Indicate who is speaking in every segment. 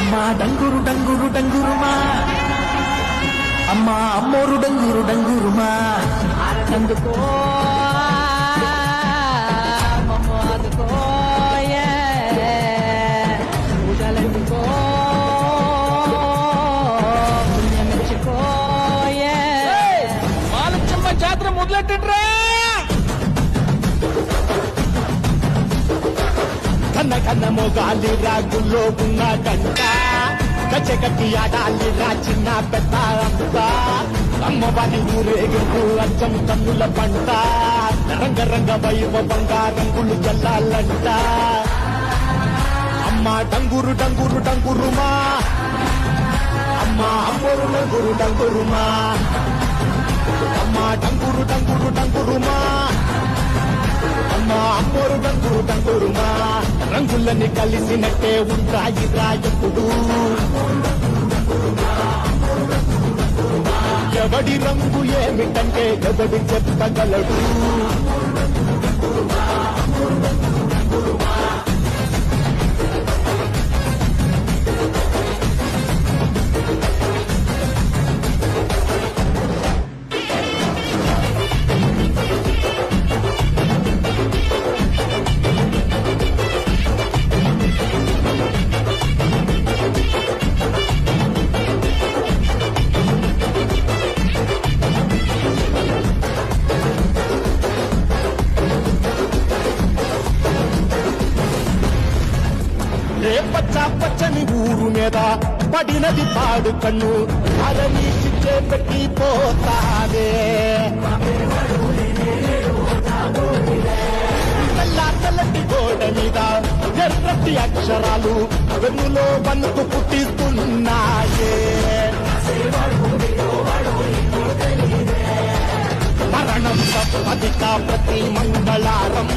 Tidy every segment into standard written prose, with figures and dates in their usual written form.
Speaker 1: అమ్మా డంగురు డంగురు డంగురుమా అమ్మా అమ్మోరు డంగురు డంగురుమా అందుకో మమ్మదుకో పూజలందుకో పుణ్యమెచ్చుకో మాలచ్చమ్మ జాతర మొదలెట్టండ్రా కన్న కన్న మొగాలి రాగుల్లో ఉన్న గంట గచ్చగట్టి ఆడాలి రా చిన్న పెద్ద అంతా అమ్మవారి ఊరేగింపు అచ్చం కన్నుల పంట రంగరంగ వైభవంగా రంగులు చల్లాలంట అమ్మ డంగురు డంగురు డంగురుమా అమ్మ అమ్మోరు డంగురు డంగురుమా అమ్మ డంగురు డంగురు డంగురుమా అమ్మ అమ్మోరు డంగురు డంగురుమా రంగులని కలిసినట్టే ఉంటాయి రాయకుడు ఎవడి రంగు ఏమిటంటే ఎవడి చెప్పగలడు పచ్చ పచ్చని ఊరు మీద పడినది పాడు కన్ను అలని చిచ్చే పెట్టి పోతాదే తెల్లటి గోడ మీద ఎర్రటి అక్షరాలు వెన్నులో వణుకు పుట్టిస్తున్నాయే మరణం తప్పదిక ప్రతి మంగళారం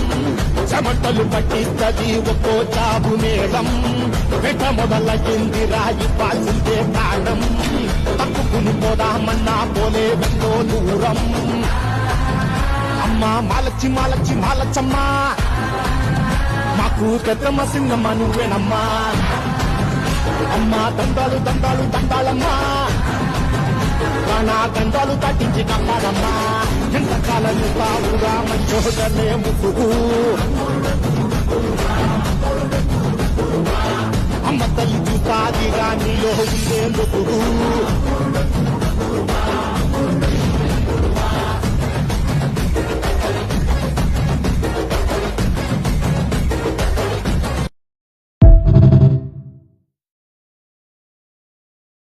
Speaker 1: చెమటలు పట్టిస్తది ఒక్కో చాబు మేళం వెట మొదలయ్యింది రాయి పాల్సిందే ప్రాణం తప్పుకుని పోదామన్నా పోలే వెందో దూరం అమ్మా మాలచ్చి మాలచ్చి మాలచ్చమ్మా మాకు పెద్దమ్మ సింగమ్మ నువ్వేనమ్మా అమ్మా దండాలు దండాలు దండాలమ్మా నా గండాలు తట్టించి కమ్మాడమ్మా ఎంతకాలం బావుగా మంచోదనే ముగ్గు అమ్మ తల్లి చూపాదిగా నీలో ఉండేందుకు